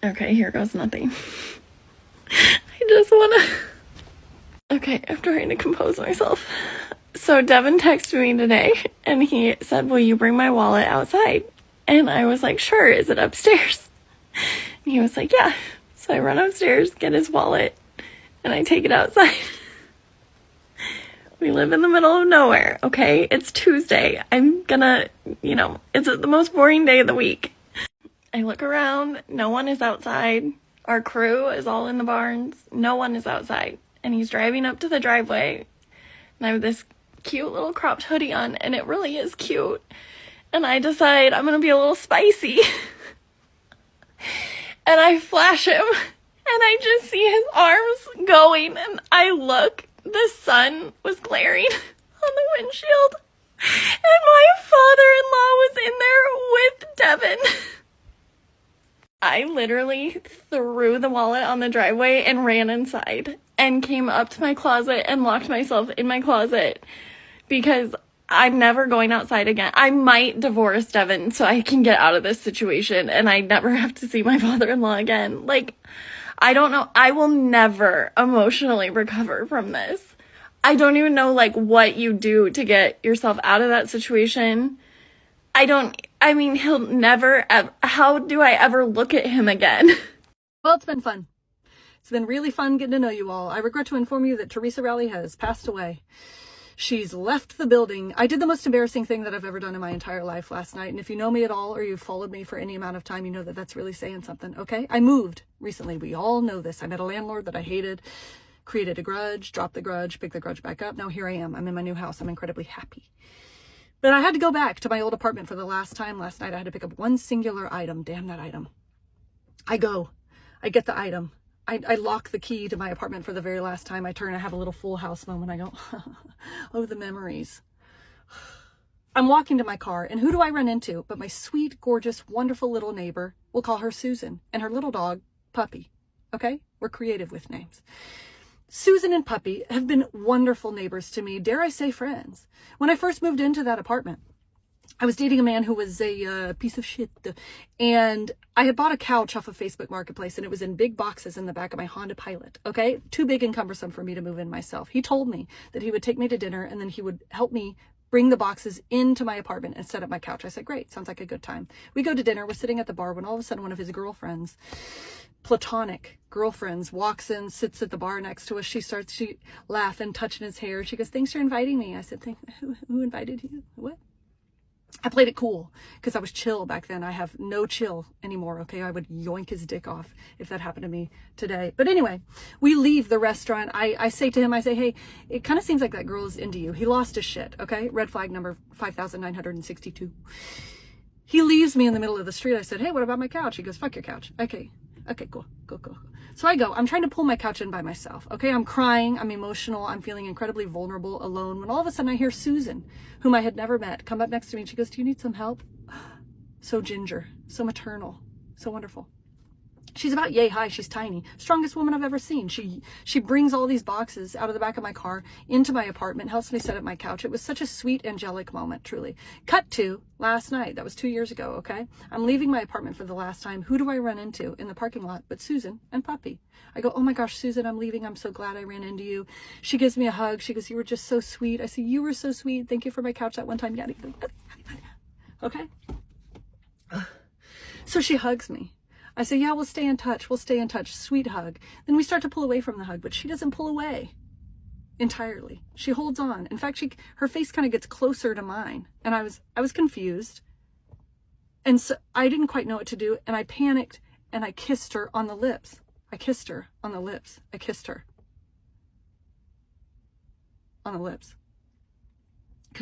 Okay, here goes nothing. I just wanna... Okay, I'm trying to compose myself. So Devin texted me today, and he said, will you bring my wallet outside? And I was like, sure, is it upstairs? And he was like, yeah. So I run upstairs, get his wallet, and I take it outside. We live in the middle of nowhere, okay? It's Tuesday. I'm gonna, it's the most boring day of the week. I look around, no one is outside. Our crew is all in the barns. No one is outside. And he's driving up to the driveway, and I have this cute little cropped hoodie on, and it really is cute. And I decide I'm gonna be a little spicy. And I flash him, and I just see his arms going, and I look, the sun was glaring on the windshield, and my father-in-law was in there with Devin. I literally threw the wallet on the driveway and ran inside and came up to my closet and locked myself in my closet because I'm never going outside again. I might divorce Devin so I can get out of this situation and I never have to see my father-in-law again. Like, I don't know. I will never emotionally recover from this. I don't even know, what you do to get yourself out of that situation. He'll never, how do I ever look at him again? Well, it's been fun. It's been really fun getting to know you all. I regret to inform you that Teresa Rowley has passed away. She's left the building. I did the most embarrassing thing that I've ever done in my entire life last night. And if you know me at all or you've followed me for any amount of time, you know that that's really saying something, okay? I moved recently. We all know this. I met a landlord that I hated, created a grudge, dropped the grudge, picked the grudge back up. Now here I am. I'm in my new house. I'm incredibly happy. But I had to go back to my old apartment for the last time last night. I had to pick up one singular item. Damn that item. I get the item. I lock the key to my apartment for the very last time. I turn, I have a little Full House moment. I go, oh, the memories. I'm walking to my car, and who do I run into but my sweet, gorgeous, wonderful little neighbor? We'll call her Susan, and her little dog, Puppy. Okay? We're creative with names. Susan and Puppy have been wonderful neighbors to me, dare I say friends. When I first moved into that apartment, I was dating a man who was a piece of shit, and I had bought a couch off of Facebook Marketplace, and it was in big boxes in the back of my Honda Pilot, okay? Too big and cumbersome for me to move in myself. He told me that he would take me to dinner, and then he would help me bring the boxes into my apartment and set up my couch. I said, great, sounds like a good time. We go to dinner, we're sitting at the bar when all of a sudden one of his girlfriends, platonic girlfriends, walks in, sits at the bar next to us. She laughing, touching his hair. She goes, thanks for inviting me. I said, who invited you? What? I played it cool because I was chill back then. I have no chill anymore, okay? I would yoink his dick off if that happened to me today. But anyway, we leave the restaurant. I say to him, I say, hey, it kind of seems like that girl is into you. He lost his shit, okay? Red flag number 5,962. He leaves me in the middle of the street. I said, hey, what about my couch? He goes, fuck your couch. Okay, cool. So I go, I'm trying to pull my couch in by myself. Okay, I'm crying, I'm emotional, I'm feeling incredibly vulnerable, alone, when all of a sudden I hear Susan, whom I had never met, come up next to me and she goes, do you need some help? So ginger, so maternal, so wonderful. She's about yay high, she's tiny, strongest woman I've ever seen. She brings all these boxes out of the back of my car into my apartment, helps me set up my couch. It was such a sweet, angelic moment, truly. Cut to last night, that was 2 years ago, okay? I'm leaving my apartment for the last time. Who do I run into in the parking lot but Susan and Puppy? I go, oh my gosh, Susan, I'm leaving. I'm so glad I ran into you. She gives me a hug. She goes, you were just so sweet. I say, you were so sweet. Thank you for my couch that one time. Okay? So she hugs me. I say, yeah, we'll stay in touch. Sweet hug. Then we start to pull away from the hug, but she doesn't pull away entirely. She holds on. In fact, her face kind of gets closer to mine. And I was confused. And so I didn't quite know what to do. And I panicked and I kissed her on the lips. I kissed her on the lips. Because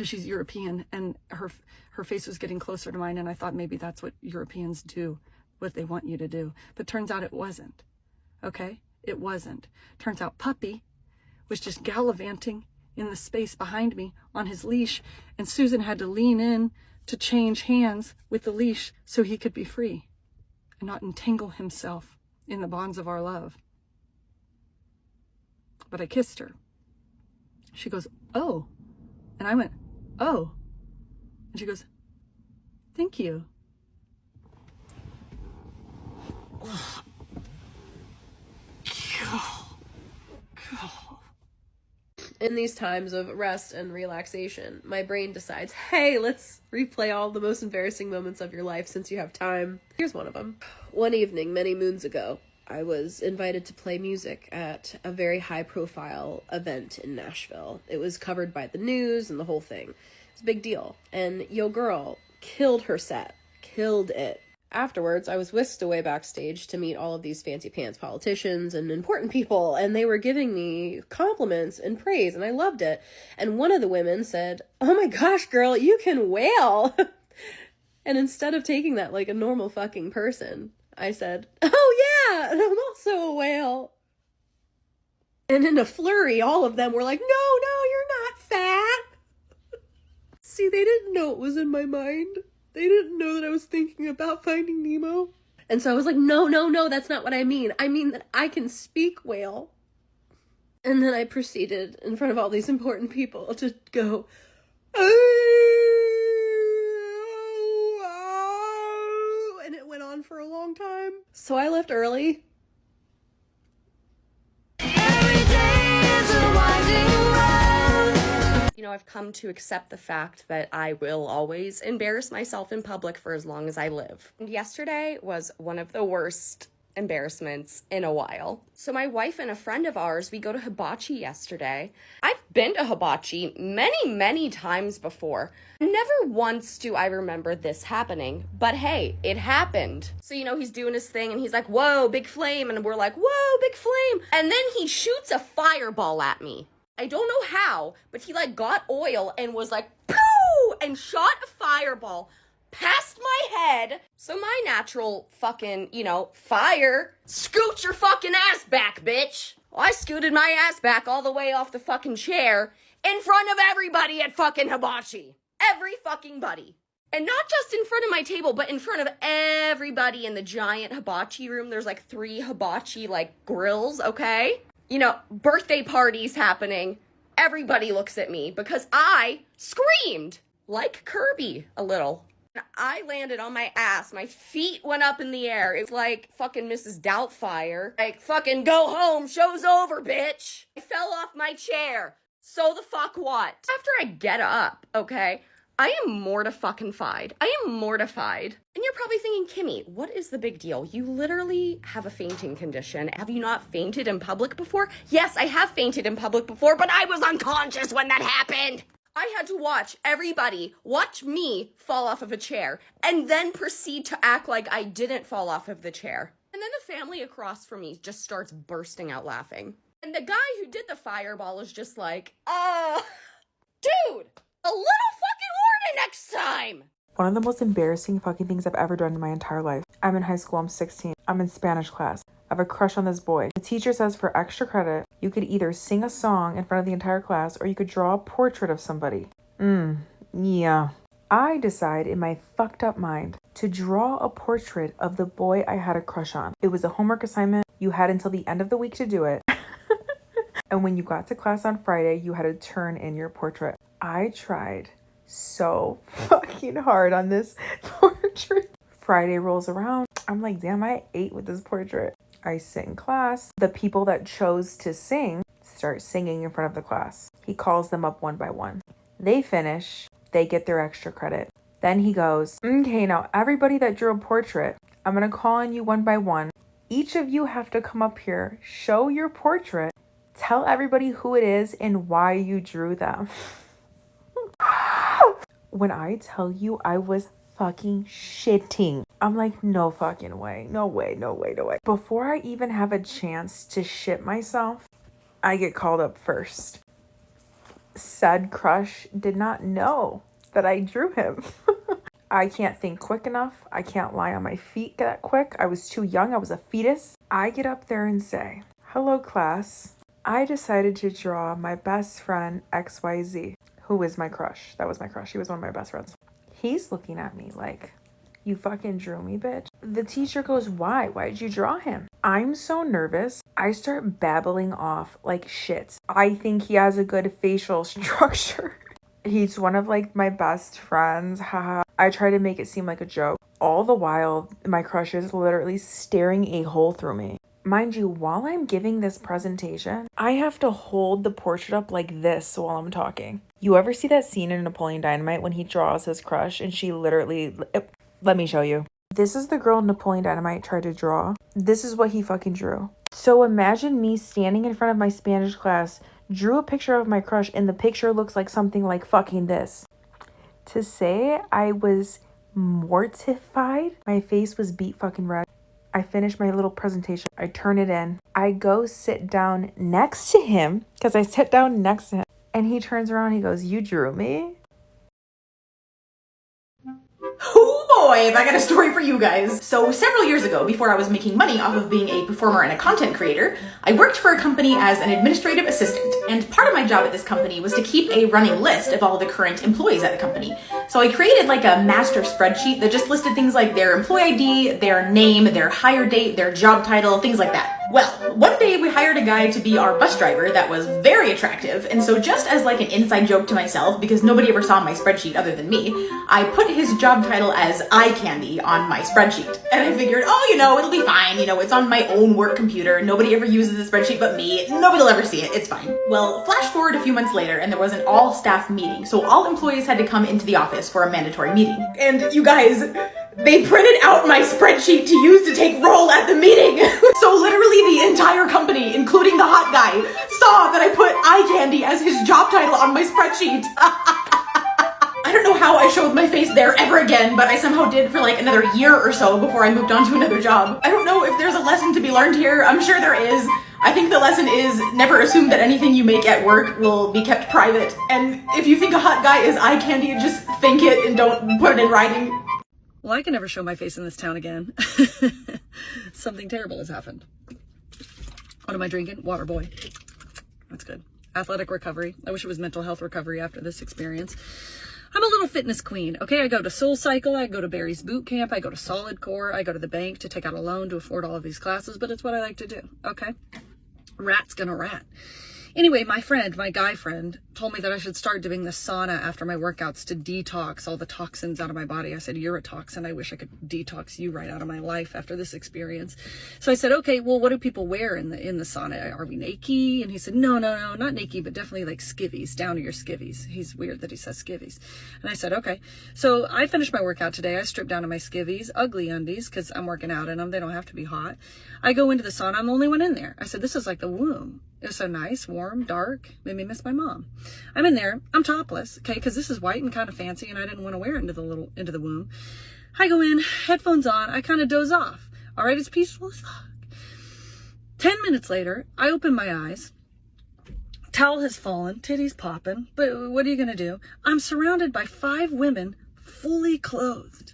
she's European and her face was getting closer to mine. And I thought maybe that's what Europeans do, what they want you to do. But turns out it wasn't. Okay? It wasn't. Turns out Puppy was just gallivanting in the space behind me on his leash, and Susan had to lean in to change hands with the leash so he could be free and not entangle himself in the bonds of our love. But I kissed her. She goes, oh. And I went, oh. And she goes, thank you. In these times of rest and relaxation, my brain decides, hey, let's replay all the most embarrassing moments of your life since you have time. Here's one of them. One evening, many moons ago, I was invited to play music at a very high-profile event in Nashville. It was covered by the news and the whole thing. It's a big deal. And yo girl killed her set. Killed it. Afterwards, I was whisked away backstage to meet all of these fancy pants politicians and important people, and they were giving me compliments and praise, and I loved it. And one of the women said, "Oh my gosh, girl, you can wail." And instead of taking that like a normal fucking person, I said, "Oh yeah, and I'm also a whale." And in a flurry, all of them were like, no, you're not fat. See, they didn't know it was in my mind. They didn't know that I was thinking about Finding Nemo. And so I was like, no, that's not what I mean. I mean that I can speak whale. And then I proceeded in front of all these important people to go, oh, and it went on for a long time. So I left early. You know, I've come to accept the fact that I will always embarrass myself in public for as long as I live. And yesterday was one of the worst embarrassments in a while. So my wife and a friend of ours, we go to Hibachi yesterday. I've been to Hibachi many times before. Never once do I remember this happening, but hey, it happened. So, you know, he's doing his thing and he's like, whoa, big flame. And we're like, whoa, big flame. And then he shoots a fireball at me. I don't know how, but he like got oil and was like, pooh, and shot a fireball past my head. So my natural fucking, you know, fire, scoot your fucking ass back, bitch. Well, I scooted my ass back all the way off the fucking chair in front of everybody at fucking Hibachi. Every fucking buddy. And not just in front of my table, but in front of everybody in the giant hibachi room. There's like 3 hibachi like grills, okay? You know, birthday parties happening. Everybody looks at me because I screamed like Kirby a little. I landed on my ass. My feet went up in the air. It was like fucking Mrs. Doubtfire. Like, fucking go home, show's over, bitch. I fell off my chair. So the fuck what? After I get up, okay, I am mortified. I am mortified. And you're probably thinking, Kimmy, what is the big deal? You literally have a fainting condition. Have you not fainted in public before? Yes, I have fainted in public before, but I was unconscious when that happened. I had to watch everybody watch me fall off of a chair and then proceed to act like I didn't fall off of the chair. And then the family across from me just starts bursting out laughing. And the guy who did the fireball is just like, dude, a little fucking warning next time. One of the most embarrassing fucking things I've ever done in my entire life. I'm in high school, I'm 16. I'm in Spanish class. I have a crush on this boy. The teacher says for extra credit, you could either sing a song in front of the entire class or you could draw a portrait of somebody. Yeah. I decide in my fucked up mind to draw a portrait of the boy I had a crush on. It was a homework assignment. You had until the end of the week to do it. And when you got to class on Friday, you had to turn in your portrait. I tried so fucking hard on this portrait. Friday rolls around. I'm like, damn, I ate with this portrait. I sit in class. The people that chose to sing start singing in front of the class. He calls them up one by one. They finish. They get their extra credit. Then he goes, okay, now everybody that drew a portrait, I'm going to call on you one by one. Each of you have to come up here, show your portrait, tell everybody who it is and why you drew them. When I tell you I was fucking shitting, I'm like, no fucking way. No way. Before I even have a chance to shit myself, I get called up first. Said crush did not know that I drew him. I can't think quick enough. I can't lie on my feet that quick. I was too young. I was a fetus. I get up there and say, hello class. I decided to draw my best friend XYZ, who is my crush. That was my crush. He was one of my best friends. He's looking at me like, you fucking drew me, bitch. The teacher goes, why? Why did you draw him? I'm so nervous. I start babbling off like shit. I think he has a good facial structure. He's one of like my best friends. Haha. I try to make it seem like a joke. All the while, my crush is literally staring a hole through me. Mind you, while I'm giving this presentation, I have to hold the portrait up like this while I'm talking. You ever see that scene in Napoleon Dynamite when he draws his crush and she literally... Let me show you. This is the girl Napoleon Dynamite tried to draw. This is what he fucking drew. So imagine me standing in front of my Spanish class, drew a picture of my crush, and the picture looks like something like fucking this. To say I was mortified, my face was beet fucking red. I finished my little presentation. I turn it in. I go sit down next to him because I sit down next to him. And he turns around. He goes, "You drew me?" Oh boy, have I got a story for you guys. So several years ago, before I was making money off of being a performer and a content creator, I worked for a company as an administrative assistant. And part of my job at this company was to keep a running list of all the current employees at the company. So I created like a master spreadsheet that just listed things like their employee ID, their name, their hire date, their job title, things like that. Well, one day we hired a guy to be our bus driver that was very attractive, and so just as like an inside joke to myself, because nobody ever saw my spreadsheet other than me, I put his job title as eye candy on my spreadsheet. And I figured, oh, it'll be fine, it's on my own work computer, nobody ever uses the spreadsheet but me, nobody will ever see it, it's fine. Well, flash forward a few months later, and there was an all-staff meeting, so all employees had to come into the office for a mandatory meeting. And you guys, they printed out my spreadsheet to use to take roll at the meeting. So literally the entire company, including the hot guy, saw that I put eye candy as his job title on my spreadsheet. I don't know how I showed my face there ever again, but I somehow did for like another year or so before I moved on to another job. I don't know if there's a lesson to be learned here. I'm sure there is. I think the lesson is never assume that anything you make at work will be kept private. And if you think a hot guy is eye candy, just think it and don't put it in writing. Well, I can never show my face in this town again. Something terrible has happened. What am I drinking? Water boy. That's good. Athletic recovery. I wish it was mental health recovery after this experience. I'm a little fitness queen. Okay, I go to Soul Cycle, I go to Barry's Boot Camp, I go to Solid Core, I go to the bank to take out a loan to afford all of these classes, but it's what I like to do. Okay? Rat's gonna rat. Anyway, my guy friend, told me that I should start doing the sauna after my workouts to detox all the toxins out of my body. I said, "You're a toxin. I wish I could detox you right out of my life after this experience." So I said, "Okay, well, what do people wear in the sauna? Are we naked?" And he said, No, not naked, but definitely like skivvies, down to your skivvies." He's weird that he says skivvies. And I said, "Okay." So I finished my workout today. I stripped down to my skivvies, ugly undies, because I'm working out in them. They don't have to be hot. I go into the sauna. I'm the only one in there. I said, "This is like the womb." It was so nice, warm, dark, made me miss my mom. I'm in there, I'm topless, okay, because this is white and kind of fancy, and I didn't want to wear it into the womb. I go in, headphones on, I kind of doze off. All right, it's peaceful as fuck. 10 minutes later, I open my eyes. Towel has fallen, titties popping, but what are you gonna do? I'm surrounded by 5 women, fully clothed.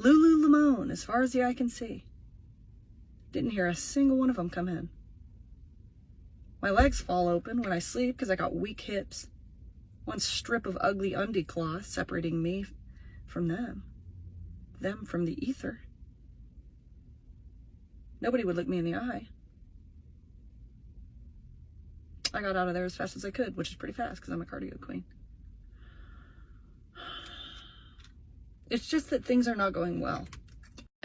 Lululemon, as far as the eye can see. Didn't hear a single one of them come in. My legs fall open when I sleep because I got weak hips. One strip of ugly undie cloth separating me from them. Them from the ether. Nobody would look me in the eye. I got out of there as fast as I could, which is pretty fast because I'm a cardio queen. It's just that things are not going well.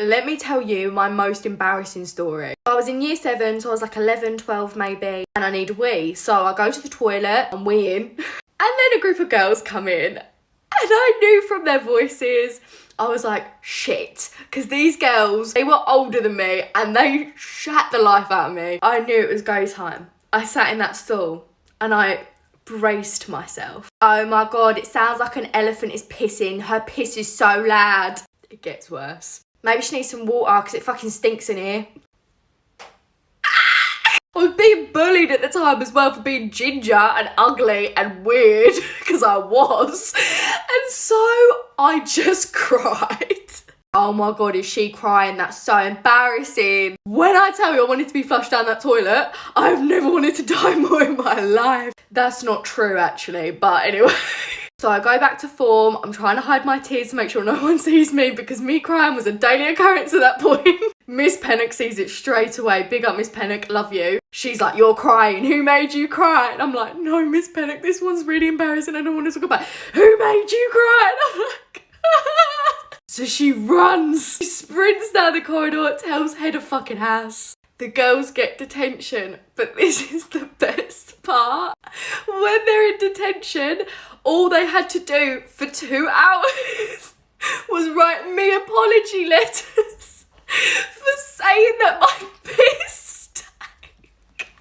Let me tell you my most embarrassing story. I was in year 7, so I was like 11, 12 maybe, and I need a wee. So I go to the toilet, I'm weeing, and then a group of girls come in, and I knew from their voices, I was like, shit. Because these girls, they were older than me, and they shat the life out of me. I knew it was go time. I sat in that stall, and I braced myself. Oh my God, it sounds like an elephant is pissing. Her piss is so loud. It gets worse. Maybe she needs some water because it fucking stinks in here. I was being bullied at the time as well for being ginger and ugly and weird, because I was. And so I just cried. Oh my God, is she crying? That's so embarrassing. When I tell you I wanted to be flushed down that toilet, I've never wanted to die more in my life. That's not true actually, but anyway. So I go back to form. I'm trying to hide my tears to make sure no one sees me, because me crying was a daily occurrence at that point. Miss Pennock sees it straight away. Big up Miss Pennock, love you. She's like, "You're crying, who made you cry?" And I'm like, "No, Miss Pennock, this one's really embarrassing, I don't want to talk about it. Who made you cry?" And I'm like, So she runs, she sprints down the corridor, tells head of fucking house. The girls get detention, but this is the best part. When they're in detention, all they had to do for 2 hours was write me apology letters for saying that my piss stank.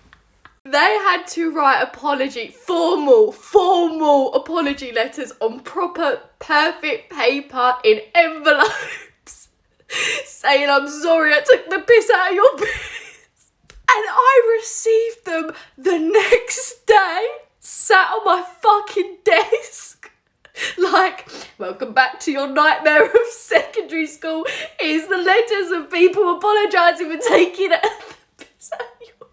They had to write formal apology letters on proper, perfect paper in envelopes saying, I'm sorry I took the piss out of your piss. And I received them the next day, sat on my fucking desk. Like, welcome back to your nightmare of secondary school. Here's the letters of people apologising for taking the piss out of your piss.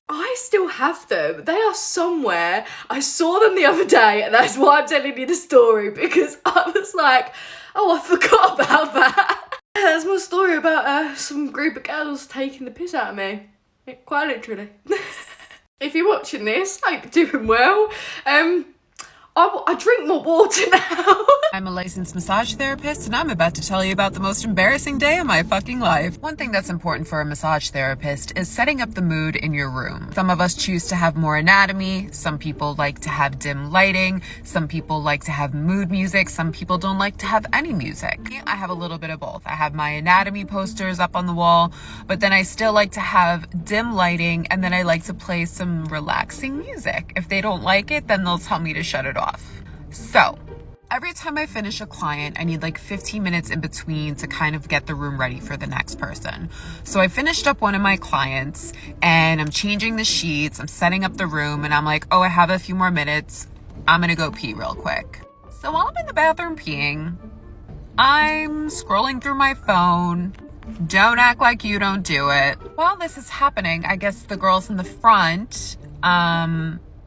I still have them. They are somewhere. I saw them the other day, and that's why I'm telling you the story, because I was like, oh, I forgot about that. That's my story about some group of girls taking the piss out of me. Yeah, quite literally. If you're watching this, I hope you're doing well. I drink more water now. I'm a licensed massage therapist, and I'm about to tell you about the most embarrassing day of my fucking life. One thing that's important for a massage therapist is setting up the mood in your room. Some of us choose to have more anatomy. Some people like to have dim lighting. Some people like to have mood music. Some people don't like to have any music. I have a little bit of both. I have my anatomy posters up on the wall, but then I still like to have dim lighting, and then I like to play some relaxing music. If they don't like it, then they'll tell me to shut it off. So every time I finish a client, I need like 15 minutes in between to kind of get the room ready for the next person. So I finished up one of my clients and I'm changing the sheets, I'm setting up the room, and I'm like, oh, I have a few more minutes. I'm gonna go pee real quick. So while I'm in the bathroom peeing, I'm scrolling through my phone. Don't act like you don't do it. While this is happening, I guess the girls in the front,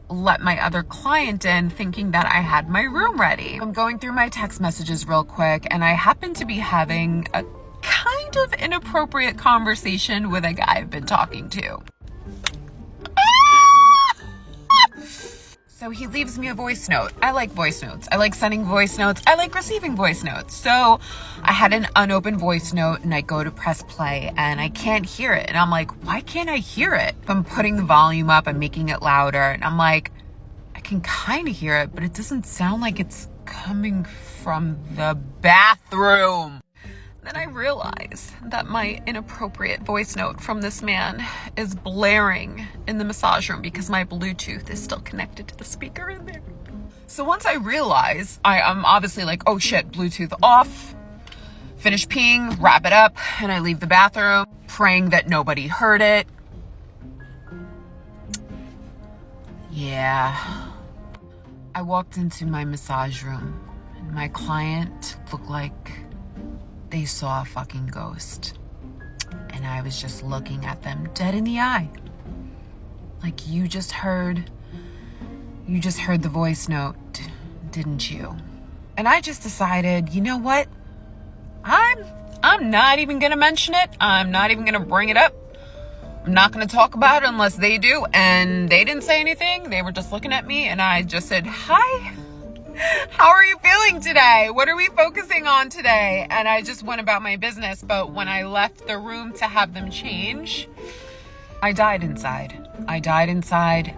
let my other client in thinking that I had my room ready. I'm going through my text messages real quick, and I happen to be having a kind of inappropriate conversation with a guy I've been talking to. So he leaves me a voice note. I like voice notes. I like sending voice notes. I like receiving voice notes. So I had an unopened voice note, and I go to press play and I can't hear it. And I'm like, why can't I hear it? I'm putting the volume up, I'm making it louder, and I'm like, I can kind of hear it, but it doesn't sound like it's coming from the bathroom. Then I realize that my inappropriate voice note from this man is blaring in the massage room because my Bluetooth is still connected to the speaker in there. So once I realize, I'm obviously like, oh shit, Bluetooth off, finish peeing, wrap it up, and I leave the bathroom, praying that nobody heard it. Yeah. I walked into my massage room, and my client looked like they saw a fucking ghost. And I was just looking at them dead in the eye. Like, you just heard the voice note, didn't you? And I just decided, you know what? I'm not even gonna mention it. I'm not even gonna bring it up. I'm not gonna talk about it unless they do. And they didn't say anything. They were just looking at me, and I just said, hi. How are you feeling today? What are we focusing on today? And I just went about my business. But when I left the room to have them change, I died inside.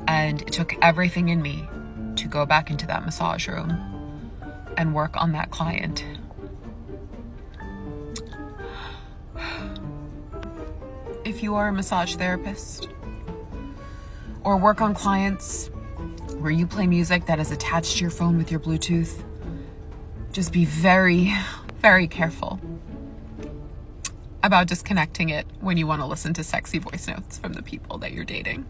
And it took everything in me to go back into that massage room and work on that client. If you are a massage therapist or work on clients where you play music that is attached to your phone with your Bluetooth, just be very, very careful about disconnecting it when you want to listen to sexy voice notes from the people that you're dating.